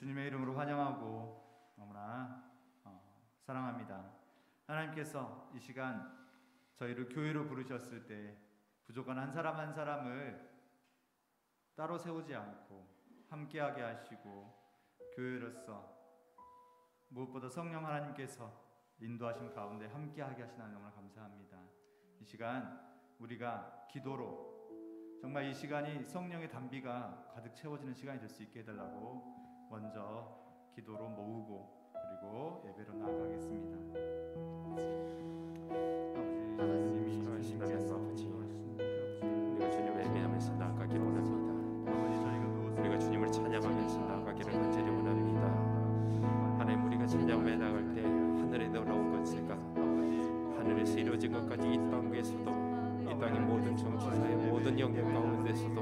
주님의 이름으로 환영하고 너무나 사랑합니다. 하나님께서 이 시간 저희를 교회로 부르셨을 때 부족한 한 사람 한 사람을 따로 세우지 않고 함께하게 하시고 교회로서 무엇보다 성령 하나님께서 인도하신 가운데 함께하게 하시는 하나님 너무나 감사합니다. 이 시간 우리가 기도로 정말 이 시간이 성령의 담비가 가득 채워지는 시간이 될 수 있게 해달라고 먼저 기도로 모으고 그리고 예배로 나아가겠습니다. 아버지 살아계신 아버지, 우리가 주님을 예배하면서 나아가기를 원합니다. 우리가 주님을 찬양하면서 나아가기를 간절히 원합니다. 하나님, 우리가 찬양하며 나갈 때 하늘에 놀라운 것들과 하늘에서 이루어진 것까지 이 땅 위에서도 이 땅의 모든 정치사의 모든 영역 가운데서도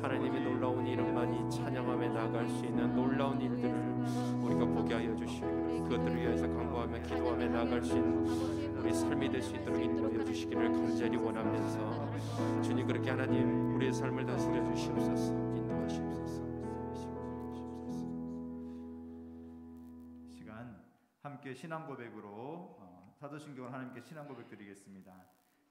하나님의 놀라운 이름만이 찬양하며 나아갈 수 있는 놀라운 일들을 우리가 보게 하여 주시고 그것들을 위해서 간구하며 기도하며 나아갈 수 있는 우리 삶이 될 수 있도록 인도하여 주시기를 간절히 원하면서 주님, 그렇게 하나님 우리의 삶을 다스려 주시옵소서. 인도하시옵소서. 시간 함께 신앙 고백으로 사도신경을 하나님께 신앙 고백 드리겠습니다.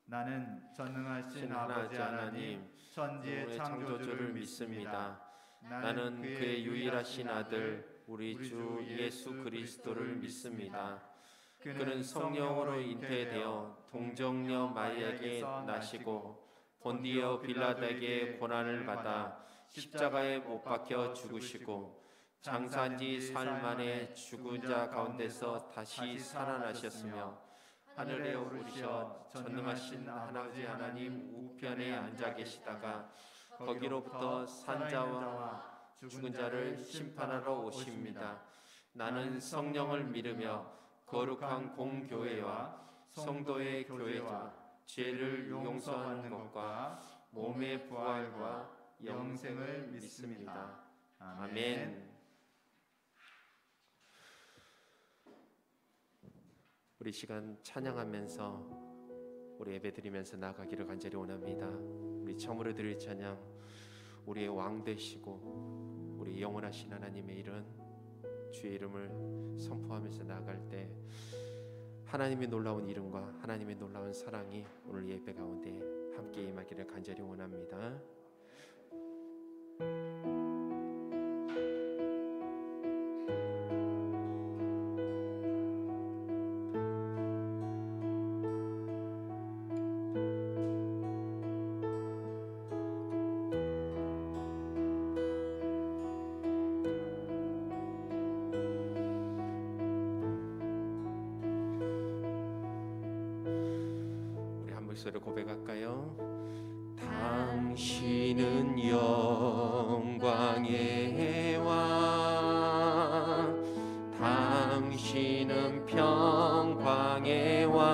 나는 전능하신 아버지 하나님 천지의 창조주를 믿습니다. 나는 그의 유일하신 아들 우리 주 예수 그리스도를 믿습니다. 그는 성령으로 잉태되어 동정녀 마리아에게 나시고 본디오 빌라도에게 고난을 받아 십자가에 못 박혀 죽으시고 장사한 지 사흘 만에 죽은 자 가운데서 다시 살아나셨으며 하늘에 오르셔 전능하신 아버지 하나님 우편에 앉아 계시다가 거기로부터 산자와 죽은 자를 심판하러 오십니다. 나는 성령을 믿으며 거룩한 공교회와 성도의 교회와 죄를 용서하는 것과 몸의 부활과 영생을 믿습니다. 아멘. 우리 시간 찬양하면서 우리 예배드리면서 나아가기를 간절히 원합니다. 우리 처음으로 드릴 찬양, 우리의 왕 되시고 우리 영원하신 하나님의 이름 주의 이름을 선포하면서 나아갈 때 하나님의 놀라운 이름과 하나님의 놀라운 사랑이 오늘 예배 가운데 함께 임하기를 간절히 원합니다. 목소리로 고백할까요? 당신은 영광의 왕, 당신은 평강의 왕,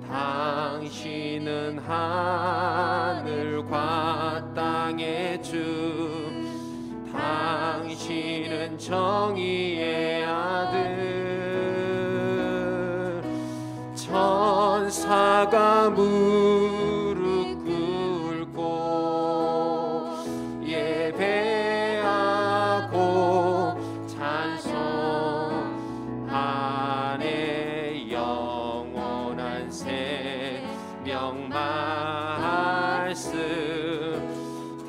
당신은 하늘과 땅의 주, 당신은 정의의 아들, 천사가 무릎 꿇고 예배하고 찬송하네. 영원한 생명 말씀,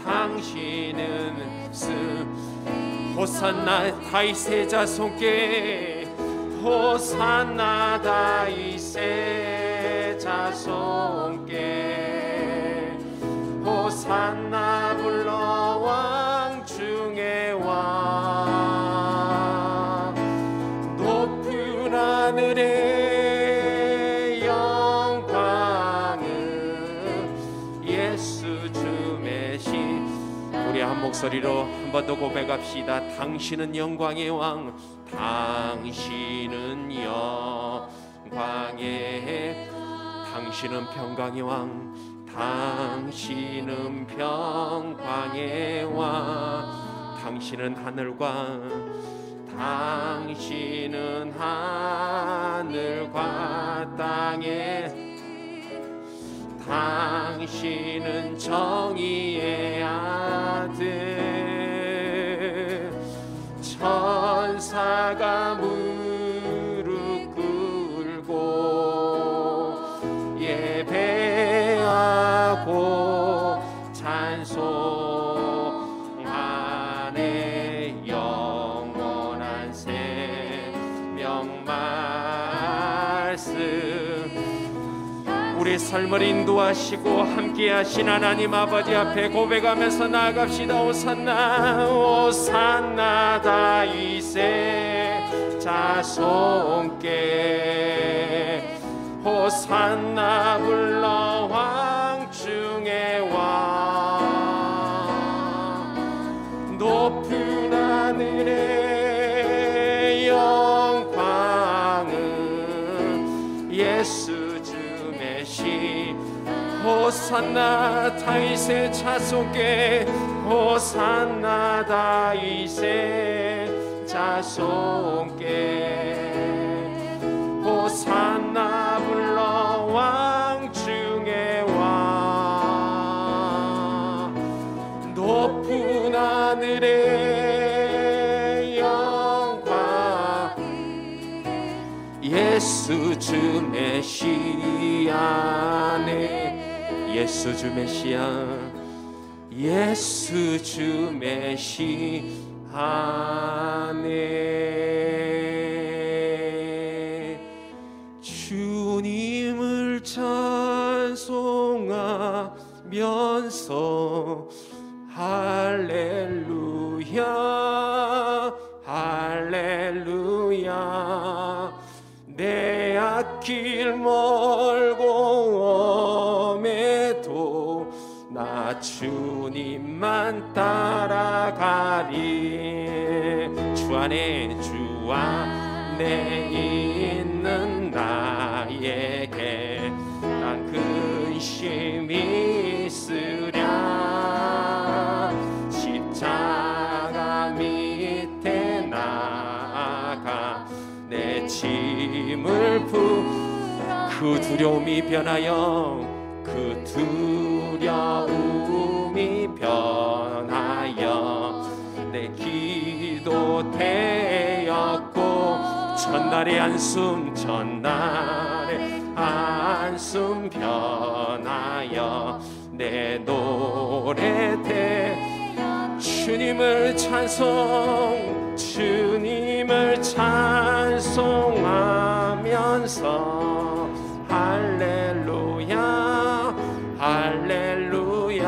당신은 호산나 다윗의 자손께, 호산나 다윗의 자손께, 호산나 불러 왕 중의 왕, 높은 하늘의 영광은 예수 주 메시. 우리 한 목소리로 한 번 더 고백합시다. 당신은 영광의 왕, 당신은 영광의, 당신은 평강의 왕, 당신은 평강의 왕, 당신은 하늘과, 당신은 하늘과 땅의, 당신은 정의의 아들, 안에 영원한 생명 말씀 우리 삶을 인도하시고 함께하신 하나님 아버지 앞에 고백하면서 나아갑시다. 오산나 오산나 다윗의 자손께 호산나 불러 왕중의 왕 높은 하늘의 영광은 예수 주 메시 호산나 다윗의 자손께 호산나 다윗의 자손께 호산나 불러 왕중의 왕 높은 하늘의 영광 예수 주 메시아네 예수 주 메시아 예수 주 메시아네 주님을 찬송하면서 할렐루야 할렐루야 내 앞길 멀고 험해도 나 주님만 따라가리 주 안에 있는 나에게 난 근심 있으랴 십자가 밑에 나아가 내 짐을 그 두려움이 변하여 그 두려움이 변하여 내 기도 되었고 전날의 한숨 변하여 내 노래 돼 주님을 찬송하면서 할렐루야 할렐루야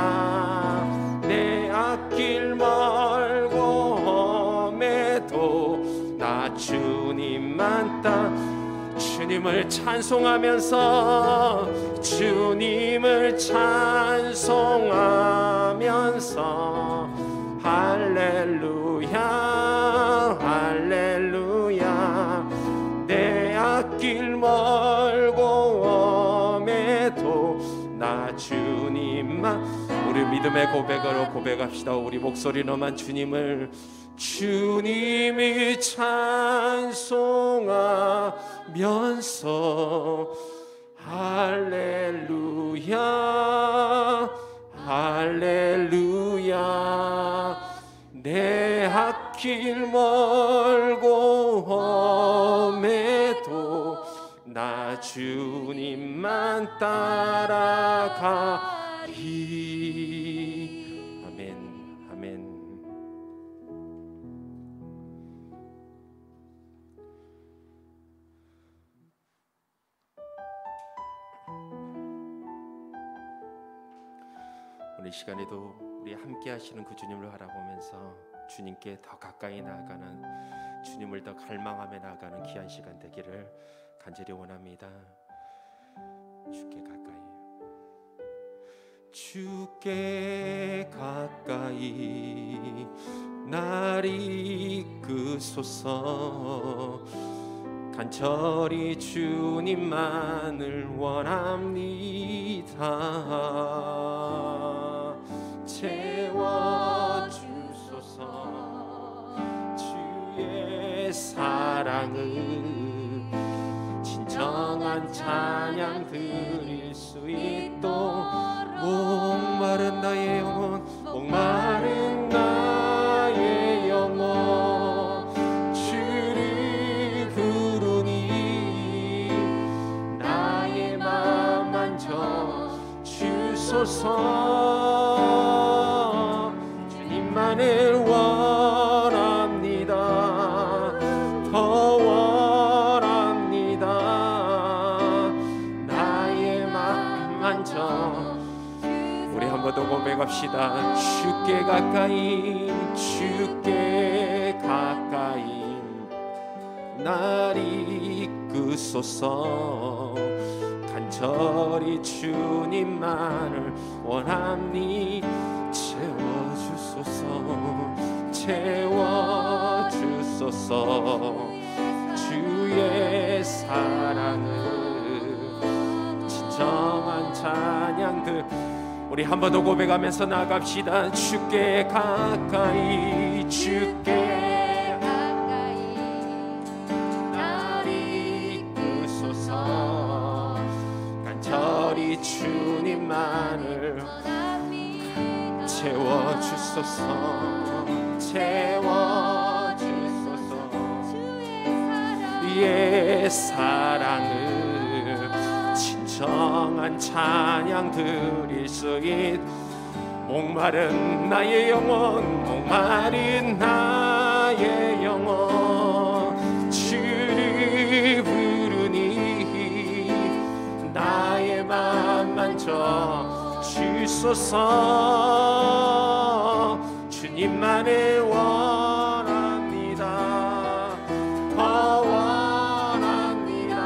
내 앞길 멀고 험해도 나 주님만 주님을 찬송하면서 할렐루야 할렐루야 내 앞길 멀고 험해도 나 주님만 우리 믿음의 고백으로 고백합시다. 우리 목소리로만 주님이 찬송하면서 할렐루야 할렐루야 내 앞길 멀고 험해도 나 주님만 따라가리. 아멘 아멘. 오늘 시간에도 우리 함께 하시는 그 주님을 바라보면서 주님께 더 가까이 나아가는, 주님을 더 갈망하며 나아가는 귀한 시간 되기를 간절히 원합니다. 주께 가까이, 주께 가까이 날 이끄소서. 간절히 주님만을 원합니다. 채워주소서. 주의 사랑을 진정한 찬양 드릴 수 있도록 목마른 나의 영혼, 목마른 나의 영혼 주를 부르니 나의 마음 만져 주소서. 주님만을 원합니다. 더 원합니다. 나의 맘 만져. 우리 한 번 더 고백합시다. 주께 가까이, 주께 가까이 날 이끄소서. 간절히 주님만을 원합니. 채워주소서, 채워주소서. 주의 사랑을 진정한 찬양들 우리 한 번 더 고백하면서 나갑시다. 주께 가까이, 주께 가까이 날 이끄소서. 간절히 주님만을 채워주소서, 채워주소서. 주의 사랑을 진정한 찬양 드릴 수 있. 목마른 나의 영혼, 목마른 나의 영혼 주를 부르니 나의 맘 만져 주소서. 주님만을 원합니다. 더 원합니다.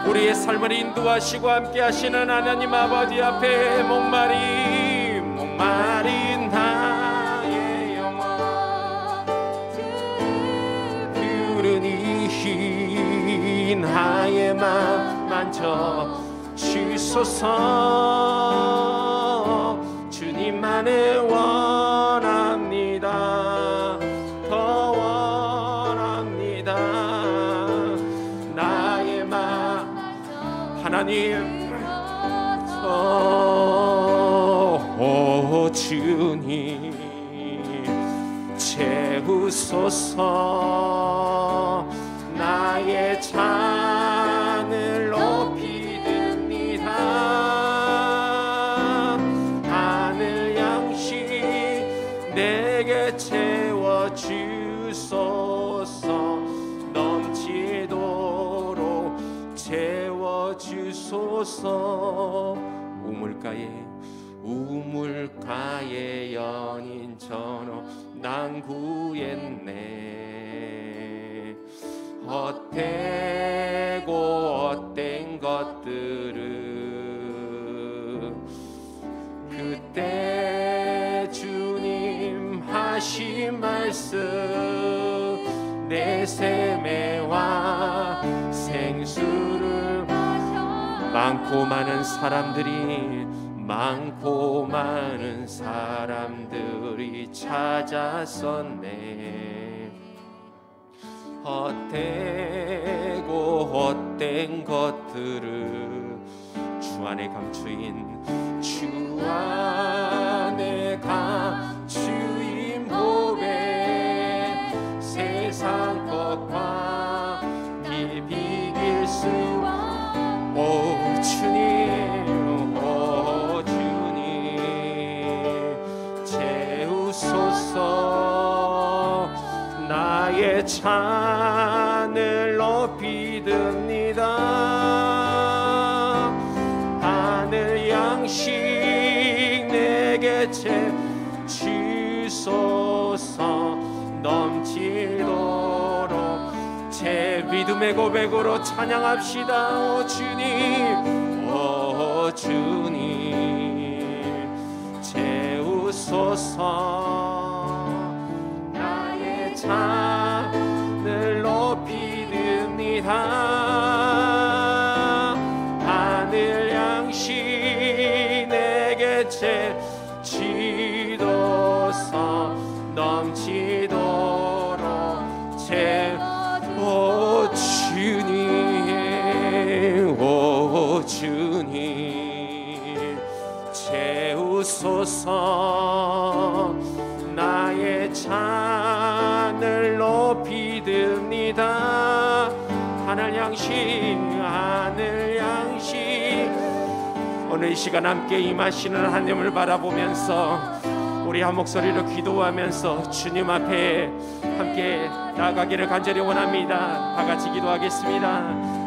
우리의 삶을 인도하시고 함께 하시는 하나님 아버지 앞에 목마른 나의 영혼 부르니 나의 맘 만져 주소서. 주님만을 원합니다. 더 원합니다. 나의 맘 하나님 주님 채우소서. 나의 잔을 높이 듭니다. 하늘 양식 내게 채워주소서. 넘치도록 채워주소서. 우물가에 연인 전어 난 구했네. 헛되고 헛된 것들을 그때 주님 하신 말씀 내 샘에와 생수를 많고 많은 사람들이 찾았었네. 헛되고 헛된 것들을 주 안에 감추인 보배 세상 것과 비길 수 오 주님 채우소서. 나의 잔을 높이 듭니다. 하늘 양식 내게 주소서. 넘치도록 제 믿음의 고백으로 찬양합시다. 오 주님, 오 주님 채우소서. 나의 잔을 높이 듭니다. 하늘 양식 내게 주소서. 넘치도록 오 주님, 오 주님 채우소서. 나의 잔을 높이 듭니다. 하늘 양식 오늘 이 시간 함께 임하시는 하나님을 바라보면서 우리 한 목소리로 기도하면서 주님 앞에 함께 나아가기를 간절히 원합니다. 다 같이 기도하겠습니다.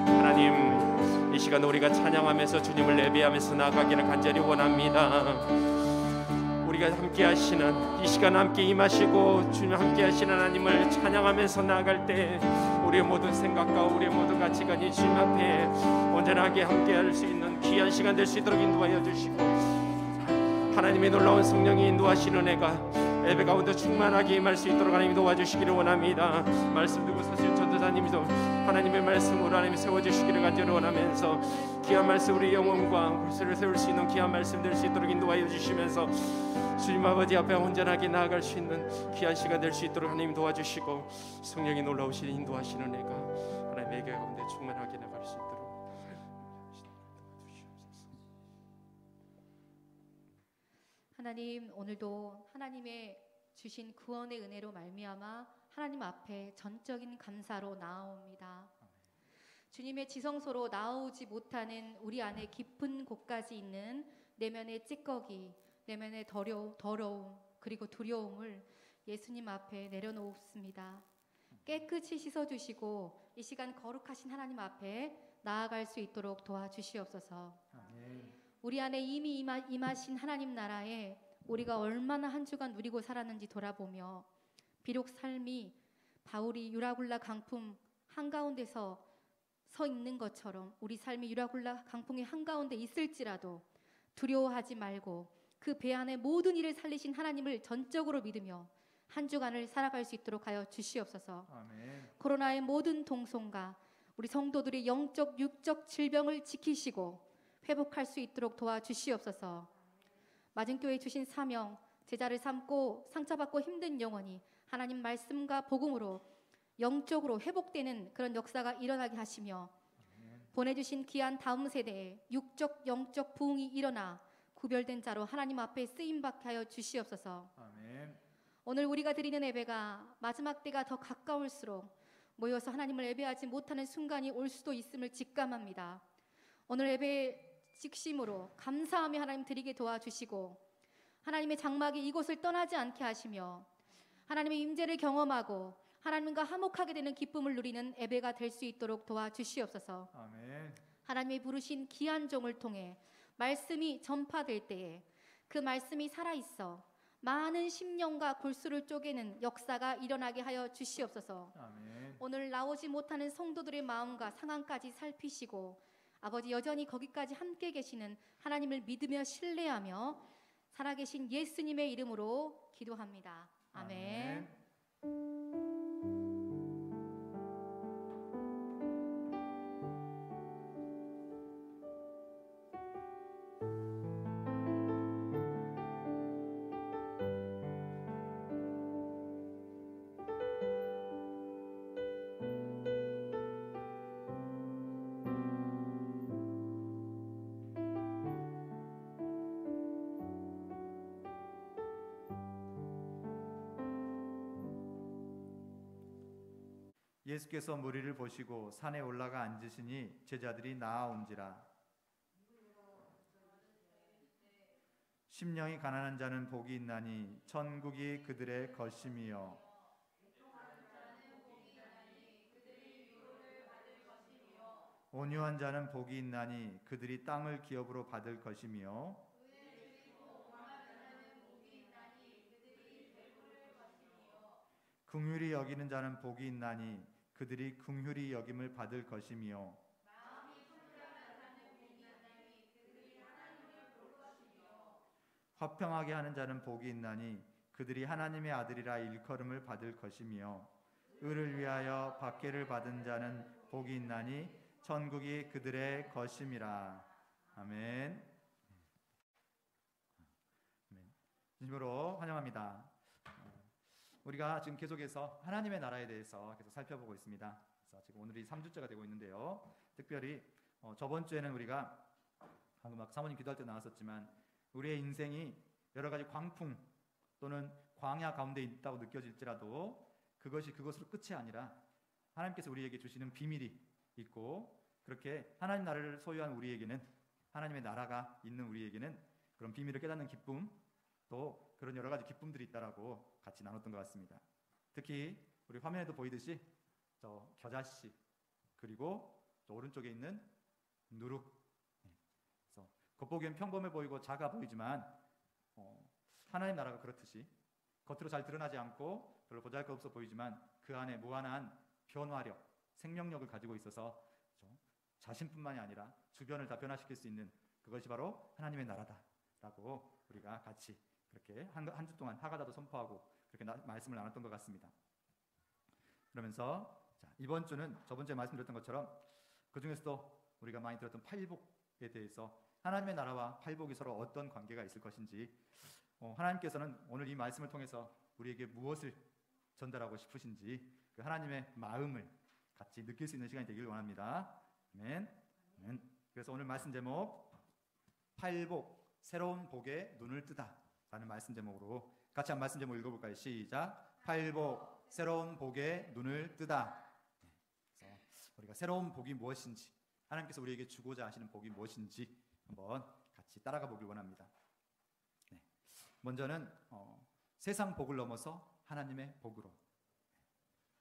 하나님, 이 시간 우리가 찬양하면서 주님을 예배하면서 나아가기를 간절히 원합니다. 우리가 함께 하시는 이 시간 함께 임하시고 주님 함께 하시는 하나님을 찬양하면서 나아갈 때 우리의 모든 생각과 우리의 모든 가치관이 주님 앞에 온전하게 함께 할 수 있는 귀한 시간 될 수 있도록 인도하여 주시고, 하나님의 놀라운 성령이 인도하시는 은혜가 예배 가운데 충만하게 임할 수 있도록 하나님 도와주시기를 원합니다. 말씀 듣고 사실 전도사님도 하나님의 말씀으로 하나님 세워주시기를 간절히 원하면서 귀한 말씀 우리 영혼과 골수를 세울 수 있는 귀한 말씀 될 수 있도록 인도하여 주시면서 주님 아버지 앞에 온전하게 나아갈 수 있는 귀한 시간 될 수 있도록 하나님 도와주시고, 성령이 놀라우신 인도하시는 은혜가 하나님의 예배 가운데 충만하게 나갈 수 있도록 하나님, 오늘도 하나님의 주신 구원의 은혜로 말미암아 하나님 앞에 전적인 감사로 나아옵니다. 주님의 지성소로 나아오지 못하는 우리 안에 깊은 곳까지 있는 내면의 찌꺼기, 내면의 더러움 그리고 두려움을 예수님 앞에 내려놓습니다. 깨끗이 씻어주시고 이 시간 거룩하신 하나님 앞에 나아갈 수 있도록 도와주시옵소서. 아멘. 우리 안에 이미 임하신 하나님 나라에 우리가 얼마나 한 주간 누리고 살았는지 돌아보며, 비록 삶이 바울이 유라굴라 강풍 한가운데서 서 있는 것처럼 우리 삶이 유라굴라 강풍의 한가운데 있을지라도 두려워하지 말고 그 배 안에 모든 일을 살리신 하나님을 전적으로 믿으며 한 주간을 살아갈 수 있도록 하여 주시옵소서. 아멘. 코로나의 모든 동성과 우리 성도들의 영적 육적 질병을 지키시고 회복할 수 있도록 도와주시옵소서. 맞은교회 주신 사명, 제자를 삼고 상처받고 힘든 영혼이 하나님 말씀과 복음으로 영적으로 회복되는 그런 역사가 일어나게 하시며, 보내주신 귀한 다음 세대에 육적 영적 부흥이 일어나 구별된 자로 하나님 앞에 쓰임받게 하여 주시옵소서. 아멘. 오늘 우리가 드리는 예배가 마지막 때가 더 가까울수록 모여서 하나님을 예배하지 못하는 순간이 올 수도 있음을 직감합니다. 오늘 예배 직심으로 감사하며 하나님 드리게 도와주시고, 하나님의 장막이 이곳을 떠나지 않게 하시며 하나님의 임재를 경험하고 하나님과 화목하게 되는 기쁨을 누리는 예배가 될 수 있도록 도와주시옵소서. 아멘. 하나님이 부르신 귀한 종을 통해 말씀이 전파될 때에 그 말씀이 살아있어 많은 심령과 골수를 쪼개는 역사가 일어나게 하여 주시옵소서. 아멘. 오늘 나오지 못하는 성도들의 마음과 상황까지 살피시고 아버지, 여전히 거기까지 함께 계시는 하나님을 믿으며 신뢰하며 살아계신 예수님의 이름으로 기도합니다. 아멘. 예수께서 무리를 보시고 산에 올라가 앉으시니 제자들이 나아온지라. 심령이 가난한 자는 복이 있나니 천국이 그들의 것임이요. 온유한 자는 복이 있나니 그들이 땅을 기업으로 받을 것이며. 긍휼히 여기는 자는 복이 있나니 그들이 긍휼히 여김을 받을 것이며. 화평하게 하는 자는 복이 있나니 그들이 하나님의 아들이라 일컬음을 받을 것이며. 의를 위하여 박해를 받은 자는 복이 있나니 천국이 그들의 것임이라. 아멘. 진심으로 환영합니다. 우리가 지금 계속해서 하나님의 나라에 대해서 계속 살펴보고 있습니다. 그래서 지금 오늘이 3주째가 되고 있는데요. 특별히 저번 주에는 우리가 방금 막 사모님 기도할 때 나왔었지만 우리의 인생이 여러 가지 광풍 또는 광야 가운데 있다고 느껴질지라도 그것이 그것으로 끝이 아니라 하나님께서 우리에게 주시는 비밀이 있고, 그렇게 하나님 나라를 소유한 우리에게는 하나님의 나라가 있는 우리에게는 그런 비밀을 깨닫는 기쁨, 또 그런 여러 가지 기쁨들이 있다라고 같이 나눴던 것 같습니다. 특히 우리 화면에도 보이듯이 저 겨자씨, 그리고 저 오른쪽에 있는 누룩. 그래서 겉보기엔 평범해 보이고 작아 보이지만 하나님 나라가 그렇듯이 겉으로 잘 드러나지 않고 별로 보잘것없어 보이지만 그 안에 무한한 변화력, 생명력을 가지고 있어서 자신뿐만이 아니라 주변을 다 변화시킬 수 있는 그것이 바로 하나님의 나라다라고 우리가 같이 그렇게 한 주 동안 하가다도 선포하고 그렇게 말씀을 나눴던 것 같습니다. 그러면서 이번 주는 저번 주에 말씀드렸던 것처럼 그 중에서도 우리가 많이 들었던 팔복에 대해서 하나님의 나라와 팔복이 서로 어떤 관계가 있을 것인지, 하나님께서는 오늘 이 말씀을 통해서 우리에게 무엇을 전달하고 싶으신지 그 하나님의 마음을 같이 느낄 수 있는 시간이 되길 원합니다. 아멘. 아멘. 그래서 오늘 말씀 제목 팔복, 새로운 복에 눈을 뜨다 라는 말씀 제목으로 같이 한 말씀 제목 읽어볼까요? 시작. 팔복, 새로운 복에 눈을 뜨다. 그래서 우리가 새로운 복이 무엇인지, 하나님께서 우리에게 주고자 하시는 복이 무엇인지 한번 같이 따라가 보길 원합니다. 네. 먼저는 세상 복을 넘어서 하나님의 복으로.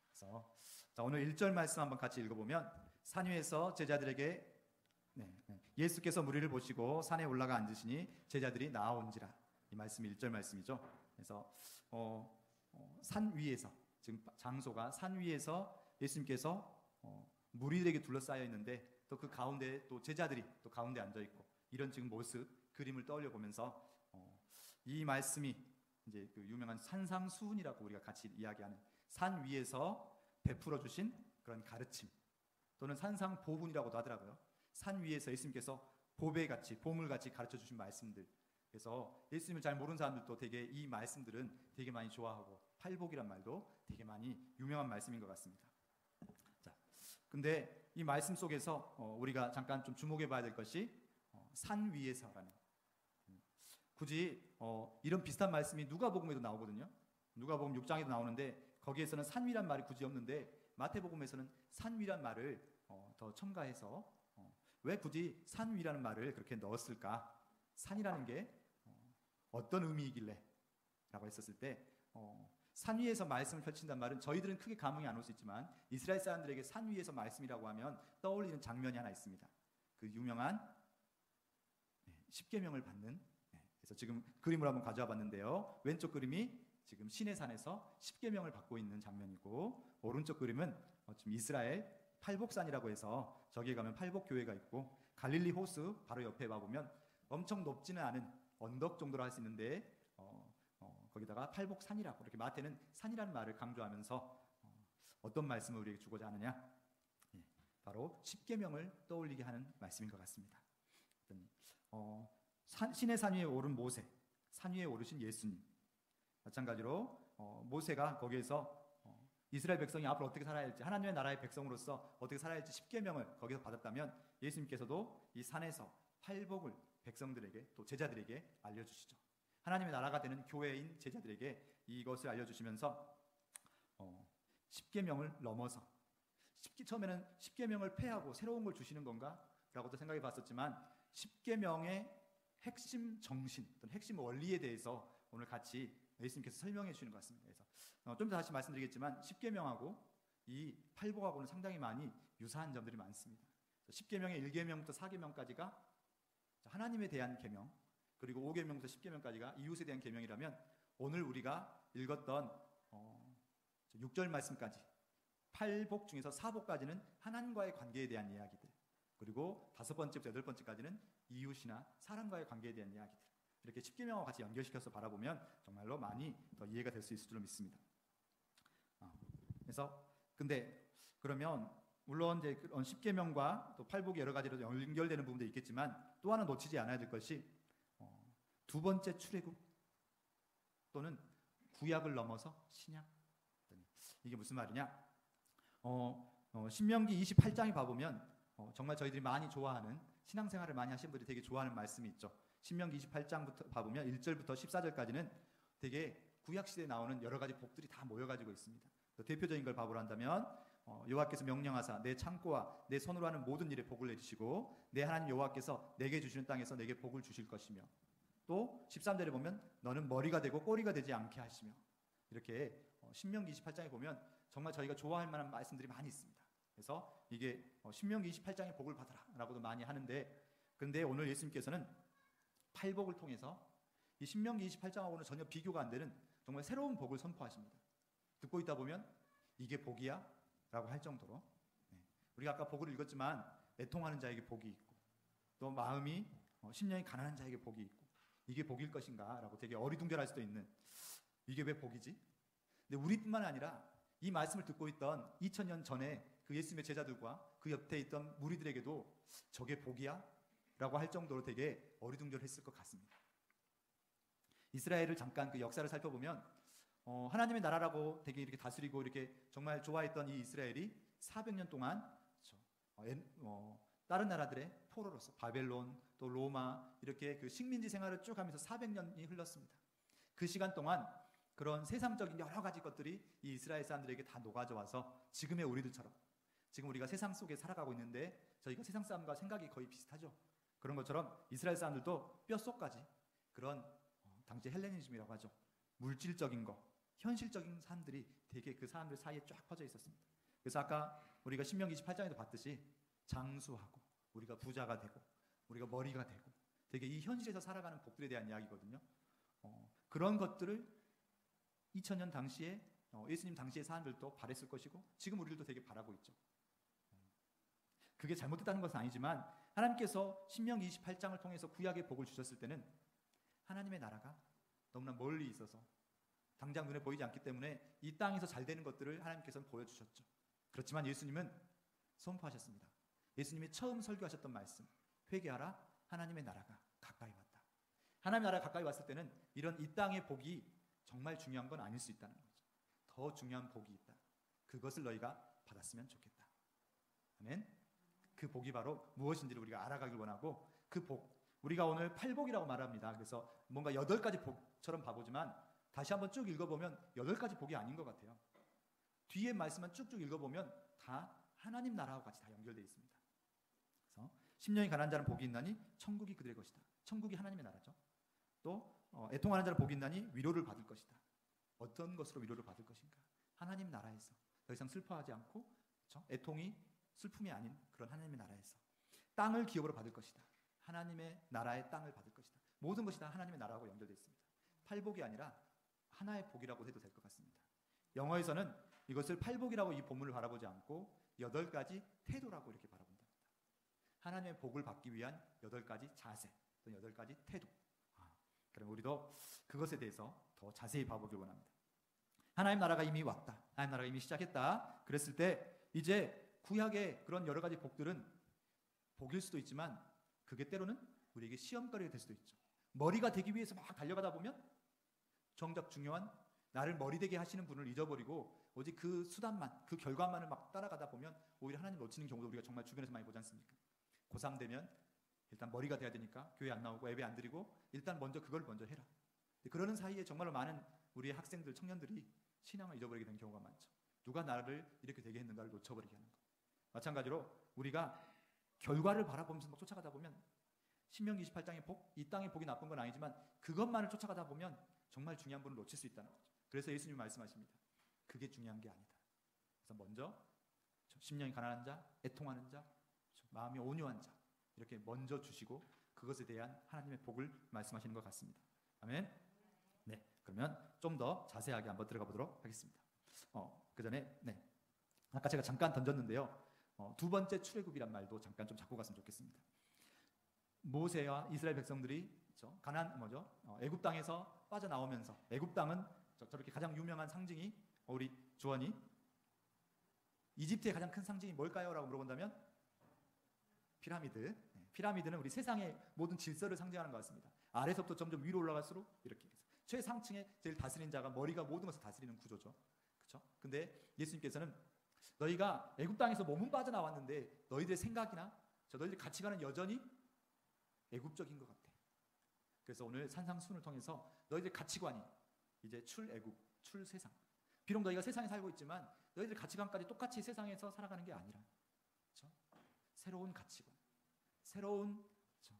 그래서 오늘 1절 말씀 한번 같이 읽어보면, 산 위에서 제자들에게 예수께서 무리를 보시고 산에 올라가 앉으시니 제자들이 나아온지라. 이 말씀이 1절 말씀이죠. 그래서 산 위에서, 지금 장소가 산 위에서 예수님께서 무리들에게 둘러싸여 있는데 또 그 가운데 또 제자들이 또 가운데 앉아 있고, 이런 지금 모습, 그림을 떠올려 보면서 이 말씀이 이제 그 유명한 산상수훈이라고 우리가 같이 이야기하는 산 위에서 베풀어 주신 그런 가르침, 또는 산상보훈이라고도 하더라고요. 산 위에서 예수님께서 보배같이, 보물같이 가르쳐 주신 말씀들. 그래서 예수님을 잘 모르는 사람들도 되게 이 말씀들은 되게 많이 좋아하고, 팔복이란 말도 되게 많이 유명한 말씀인 것 같습니다. 자, 근데 이 말씀 속에서 우리가 잠깐 좀 주목해 봐야 될 것이 산 위에서라는, 굳이 이런 비슷한 말씀이 누가복음에도 나오거든요. 누가복음 6장에도 나오는데 거기에서는 산 위란 말이 굳이 없는데 마태복음에서는 산 위란 말을 더 첨가해서 왜 굳이 산 위라는 말을 그렇게 넣었을까? 산이라는 게 어떤 의미이길래? 라고 했었을 때 산 위에서 말씀을 펼친다는 말은 저희들은 크게 감흥이 안 올 수 있지만 이스라엘 사람들에게 산 위에서 말씀이라고 하면 떠올리는 장면이 하나 있습니다. 그 유명한 십계명을 받는, 그래서 지금 그림을 한번 가져와 봤는데요. 왼쪽 그림이 지금 시내산에서 십계명을 받고 있는 장면이고, 오른쪽 그림은 지금 이스라엘 팔복산이라고 해서 저기에 가면 팔복교회가 있고, 갈릴리 호수 바로 옆에 봐보면 엄청 높지는 않은 언덕 정도로 할 수 있는데 거기다가 팔복산이라고, 이렇게 마태는 산이라는 말을 강조하면서 어떤 말씀을 우리에게 주고자 하느냐, 바로 십계명을 떠올리게 하는 말씀인 것 같습니다. 신의 산 위에 오른 모세, 산 위에 오르신 예수님, 마찬가지로 모세가 거기에서 이스라엘 백성이 앞으로 어떻게 살아야 할지, 하나님의 나라의 백성으로서 어떻게 살아야 할지 십계명을 거기서 받았다면, 예수님께서도 이 산에서 팔복을 백성들에게, 또 제자들에게 알려주시죠. 하나님의 나라가 되는 교회인 제자들에게 이것을 알려주시면서 십계명을 넘어서, 처음에는 십계명을 폐하고 새로운 걸 주시는 건가? 라고도 생각해 봤었지만, 십계명의 핵심 정신, 어떤 핵심 원리에 대해서 오늘 같이 예수님께서 설명해 주시는 것 같습니다. 그래서 좀 더 다시 말씀드리겠지만 십계명하고 이 팔복하고는 상당히 많이 유사한 점들이 많습니다. 십계명의 1계명부터 4계명까지가 하나님에 대한 계명, 그리고 5계명부터 10계명까지가 이웃에 대한 계명이라면, 오늘 우리가 읽었던 6절 말씀까지 팔복 중에서 4복까지는 하나님과의 관계에 대한 이야기들, 그리고 5번째부터 8번째까지는 이웃이나 사람과의 관계에 대한 이야기들, 이렇게 십계명과 같이 연결시켜서 바라보면 정말로 많이 더 이해가 될 수 있을 줄로 믿습니다. 그래서 근데 그러면 물론 이제 십계명과 또 팔복이 여러 가지로 연결되는 부분도 있겠지만, 또 하나 놓치지 않아야 될 것이 두 번째 출애굽 또는 구약을 넘어서 신약. 이게 무슨 말이냐? 신명기 28장에 봐보면 정말 저희들이 많이 좋아하는, 신앙생활을 많이 하신 분들이 되게 좋아하는 말씀이 있죠. 신명기 28장부터 봐보면 1절부터 14절까지는 되게 구약시대에 나오는 여러 가지 복들이 다 모여가지고 있습니다. 대표적인 걸 봐보려 한다면 여호와께서 명령하사 내 창고와 내 손으로 하는 모든 일에 복을 내주시고 내 하나님 여호와께서 내게 주시는 땅에서 내게 복을 주실 것이며 또 13절에 보면 너는 머리가 되고 꼬리가 되지 않게 하시며 이렇게 신명기 28장에 보면 정말 저희가 좋아할 만한 말씀들이 많이 있습니다. 그래서 이게 신명기 28장의 복을 받아라 라고도 많이 하는데 그런데 오늘 예수님께서는 팔복을 통해서 이 신명기 28장하고는 전혀 비교가 안 되는 정말 새로운 복을 선포하십니다. 듣고 있다 보면 이게 복이야? 라고 할 정도로 우리가 아까 복을 읽었지만 애통하는 자에게 복이 있고 또 마음이 심령이 가난한 자에게 복이 있고 이게 복일 것인가 라고 되게 어리둥절할 수도 있는 이게 왜 복이지? 근데 우리뿐만 아니라 이 말씀을 듣고 있던 2000년 전에 그 예수님의 제자들과 그 옆에 있던 무리들에게도 저게 복이야? 라고 할 정도로 되게 어리둥절했을 것 같습니다. 이스라엘을 잠깐 그 역사를 살펴보면 하나님의 나라라고 되게 이렇게 다스리고 이렇게 정말 좋아했던 이 이스라엘이 400년 동안 다른 나라들의 포로로서 바벨론 또 로마 이렇게 그 식민지 생활을 쭉 하면서 400년이 흘렀습니다. 그 시간 동안 그런 세상적인 여러 가지 것들이 이 이스라엘 사람들에게 다 녹아져 와서 지금의 우리들처럼 지금 우리가 세상 속에 살아가고 있는데 저희가 세상 사람과 생각이 거의 비슷하죠. 그런 것처럼 이스라엘 사람들도 뼛속까지 그런 당시 헬레니즘이라고 하죠. 물질적인 거, 현실적인 사람들이 되게 그 사람들 사이에 쫙 퍼져 있었습니다. 그래서 아까 우리가 신명기 28장에도 봤듯이 장수하고 우리가 부자가 되고 우리가 머리가 되고 되게 이 현실에서 살아가는 복들에 대한 이야기거든요. 그런 것들을 2000년 당시에 예수님 당시의 사람들도 바랬을 것이고 지금 우리들도 되게 바라고 있죠. 그게 잘못됐다는 것은 아니지만 하나님께서 신명기 28장을 통해서 구약의 복을 주셨을 때는 하나님의 나라가 너무나 멀리 있어서 당장 눈에 보이지 않기 때문에 이 땅에서 잘 되는 것들을 하나님께서는 보여주셨죠. 그렇지만 예수님은 선포하셨습니다. 예수님이 처음 설교하셨던 말씀, 회개하라, 하나님의 나라가 가까이 왔다. 하나님의 나라가 가까이 왔을 때는 이런 이 땅의 복이 정말 중요한 건 아닐 수 있다는 거죠. 더 중요한 복이 있다. 그것을 너희가 받았으면 좋겠다. 아멘. 그 복이 바로 무엇인지를 우리가 알아가길 원하고 그 복, 우리가 오늘 팔복이라고 말합니다. 그래서 뭔가 8가지 복처럼 봐보지만 다시 한번 쭉 읽어보면 8가지 복이 아닌 것 같아요. 뒤에 말씀만 쭉쭉 읽어보면 다 하나님 나라와 같이 다 연결되어 있습니다. 그래서 심령이 가난한 자는 복이 있나니 천국이 그들의 것이다. 천국이 하나님의 나라죠. 또 애통하는 자는 복이 있나니 위로를 받을 것이다. 어떤 것으로 위로를 받을 것인가? 하나님 나라에서 더 이상 슬퍼하지 않고 그렇죠? 애통이 슬픔이 아닌 그런 하나님의 나라에서 땅을 기업으로 받을 것이다. 하나님의 나라의 땅을 받을 것이다. 모든 것이 다 하나님의 나라하고 연결되어 있습니다. 팔복이 아니라 하나의 복이라고 해도 될 것 같습니다. 영어에서는 이것을 팔복이라고 이 본문을 바라보지 않고 8가지 태도라고 이렇게 바라본답니다. 하나님의 복을 받기 위한 8가지 자세, 또 8가지 태도. 그럼 우리도 그것에 대해서 더 자세히 봐보길 원합니다. 하나님 나라가 이미 왔다. 하나님 나라가 이미 시작했다. 그랬을 때 이제 구약의 그런 여러 가지 복들은 복일 수도 있지만 그게 때로는 우리에게 시험거리가 될 수도 있죠. 머리가 되기 위해서 막 달려가다 보면 정작 중요한 나를 머리 되게 하시는 분을 잊어버리고 오직 그 수단만, 그 결과만을 막 따라가다 보면 오히려 하나님 놓치는 경우도 우리가 정말 주변에서 많이 보지 않습니까? 고3 되면 일단 머리가 돼야 되니까 교회 안 나오고 예배 안 드리고 일단 먼저 그걸 먼저 해라. 그러는 사이에 정말로 많은 우리의 학생들, 청년들이 신앙을 잊어버리게 되는 경우가 많죠. 누가 나를 이렇게 되게 했는가를 놓쳐버리게 하는 거. 마찬가지로 우리가 결과를 바라보면서 막 쫓아가다 보면 신명기 28장의 복, 이 땅의 복이 나쁜 건 아니지만 그것만을 쫓아가다 보면 정말 중요한 분을 놓칠 수 있다는 거죠. 그래서 예수님이 말씀하십니다. 그게 중요한 게 아니다. 그래서 먼저 심령이 가난한 자, 애통하는 자, 마음이 온유한 자 이렇게 먼저 주시고 그것에 대한 하나님의 복을 말씀하시는 것 같습니다. 아멘. 네, 그러면 좀 더 자세하게 한번 들어가 보도록 하겠습니다. 그 전에 아까 제가 잠깐 던졌는데요. 두 번째 출애굽이란 말도 잠깐 좀 잡고 갔으면 좋겠습니다. 모세와 이스라엘 백성들이 애굽 땅에서 빠져나오면서 애굽 땅은 저렇게 가장 유명한 상징이 우리 조원이 이집트의 가장 큰 상징이 뭘까요? 라고 물어본다면 피라미드. 피라미드는 우리 세상의 모든 질서를 상징하는 것 같습니다. 아래서부터 점점 위로 올라갈수록 이렇게 최상층의 제일 다스린 자가 머리가 모든 것을 다스리는 구조죠. 그렇죠? 근데 예수님께서는 너희가 애굽 땅에서 몸은 빠져나왔는데 너희들의 생각이나 너희들 가치관은 여전히 애굽적인 것 같아. 그래서 오늘 산상순을 통해서 너희들 가치관이 이제 출애굽, 출세상. 비록 너희가 세상에 살고 있지만 너희들 가치관까지 똑같이 세상에서 살아가는 게 아니라, 그렇죠? 새로운 가치관, 새로운, 그렇죠?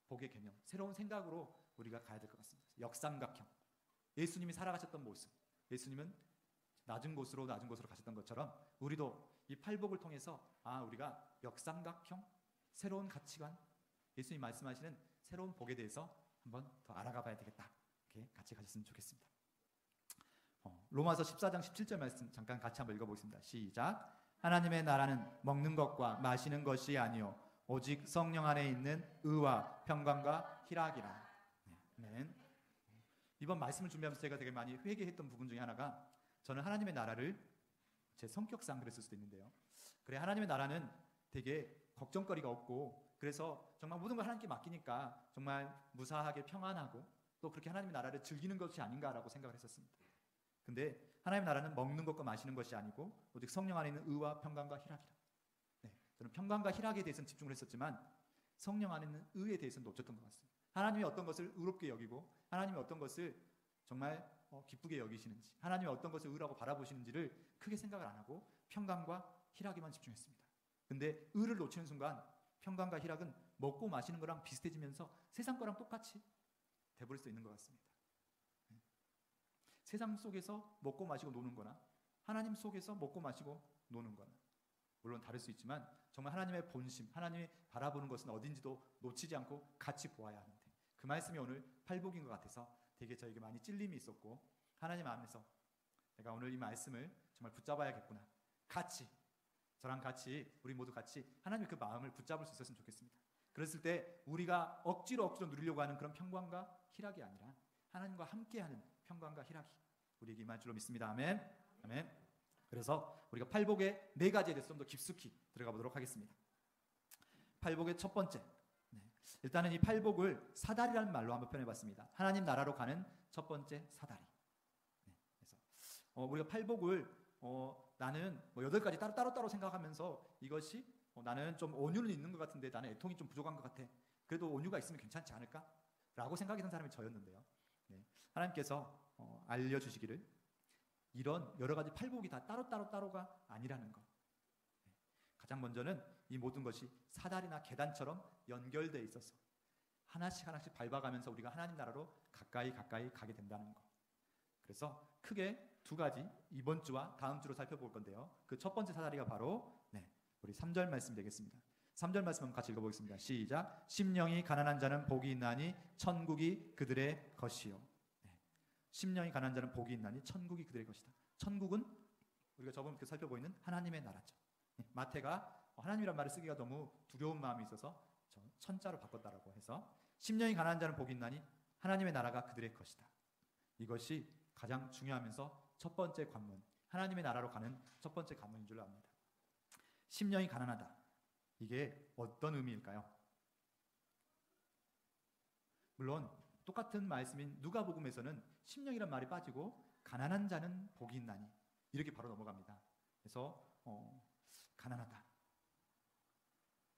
복의 개념, 새로운 생각으로 우리가 가야 될 것 같습니다. 역삼각형. 예수님이 살아가셨던 모습, 예수님은 낮은 곳으로 가셨던 것처럼 우리도 이 팔복을 통해서 우리가 역삼각형, 새로운 가치관, 예수님 말씀하시는 새로운 복에 대해서 한번 더 알아가 봐야 되겠다. 이렇게 같이 가셨으면 좋겠습니다. 로마서 14장 17절 말씀 잠깐 같이 한번 읽어보겠습니다. 시작. 하나님의 나라는 먹는 것과 마시는 것이 아니요 오직 성령 안에 있는 의와 평강과 희락이라. 아멘. 이번 말씀을 준비하면서 제가 되게 많이 회개했던 부분 중에 하나가, 저는 하나님의 나라를 제 성격상 그랬을 수도 있는데요, 그래 하나님의 나라는 되게 걱정거리가 없고, 그래서 정말 모든 걸 하나님께 맡기니까 정말 무사하게 평안하고 또 그렇게 하나님의 나라를 즐기는 것이 아닌가라고 생각을 했었습니다. 근데 하나님의 나라는 먹는 것과 마시는 것이 아니고 오직 성령 안에 있는 의와 평강과 희락이라. 저는 평강과 희락에 대해서는 집중을 했었지만 성령 안에 있는 의에 대해서는 놓쳤던 것 같습니다. 하나님이 어떤 것을 의롭게 여기고 하나님이 어떤 것을 정말 기쁘게 여기시는지, 하나님이 어떤 것을 의라고 바라보시는지를 크게 생각을 안 하고 평강과 희락에만 집중했습니다. 근데 의를 놓치는 순간 평강과 희락은 먹고 마시는 거랑 비슷해지면서 세상 거랑 똑같이 돼버릴 수 있는 것 같습니다. 세상 속에서 먹고 마시고 노는 거나 하나님 속에서 먹고 마시고 노는 거나 물론 다를 수 있지만 정말 하나님의 본심, 하나님이 바라보는 것은 어딘지도 놓치지 않고 같이 보아야 하는데, 그 말씀이 오늘 팔복인 것 같아서 되게 저에게 많이 찔림이 있었고, 하나님 안에서 내가 오늘 이 말씀을 정말 붙잡아야겠구나, 같이 저랑 같이 우리 모두 같이 하나님의 그 마음을 붙잡을 수 있었으면 좋겠습니다. 그랬을 때 우리가 억지로 누리려고 하는 그런 평강과 희락이 아니라 하나님과 함께하는 평강과 희락이 우리에게 임할 줄로 믿습니다. 아멘. 아멘. 그래서 우리가 팔복의 4가지에 대해서 좀 더 깊숙이 들어가 보도록 하겠습니다. 팔복의 첫 번째, 일단은 이 팔복을 사다리라는 말로 한번 표현해봤습니다. 하나님 나라로 가는 첫 번째 사다리. 그래서 우리가 팔복을 나는 8가지 따로따로 생각하면서 이것이 나는 좀 온유는 있는 것 같은데 나는 애통이 좀 부족한 것 같아, 그래도 온유가 있으면 괜찮지 않을까? 라고 생각했던 사람이 저였는데요, 하나님께서 알려주시기를 이런 여러 가지 팔복이 다 따로가 아니라는 것. 가장 먼저는 이 모든 것이 사다리나 계단처럼 연결되어 있어서 하나씩 밟아가면서 우리가 하나님 나라로 가까이 가게 된다는 것. 그래서 크게 2가지 이번 주와 다음 주로 살펴볼 건데요, 그 첫 번째 사다리가 바로 우리 3절 말씀 되겠습니다. 3절 말씀 한번 같이 읽어보겠습니다. 시작. 심령이 가난한 자는 복이 있나니 천국이 그들의 것이요. 심령이 가난한 자는 복이 있나니 천국이 그들의 것이다. 천국은 우리가 저번부터 살펴보이는 하나님의 나라죠. 마태가 하나님이란 말을 쓰기가 너무 두려운 마음이 있어서 천자로 바꿨다라고 해서 심령이 가난한 자는 복이 있나니 하나님의 나라가 그들의 것이다. 이것이 가장 중요하면서 첫 번째 관문, 하나님의 나라로 가는 첫 번째 관문인 줄 압니다. 심령이 가난하다. 이게 어떤 의미일까요? 물론 똑같은 말씀인 누가복음에서는 심령이란 말이 빠지고 가난한 자는 복이 있나니 이렇게 바로 넘어갑니다. 그래서 가난하다.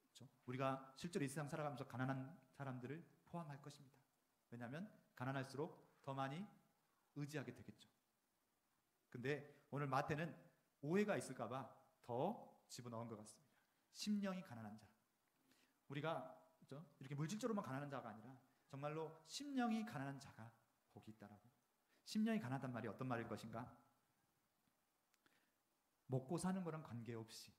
그렇죠? 우리가 실제로 이 세상 살아가면서 가난한 사람들을 포함할 것입니다. 왜냐하면 가난할수록 더 많이 의지하게 되겠죠. 근데 오늘 마태는 오해가 있을까봐 더 집어넣은 것 같습니다. 심령이 가난한 자. 우리가 그렇죠? 이렇게 물질적으로만 가난한 자가 아니라 정말로 심령이 가난한 자가 복이 있다라고. 심령이 가난하단 말이 어떤 말일 것인가? 먹고 사는 거랑 관계없이.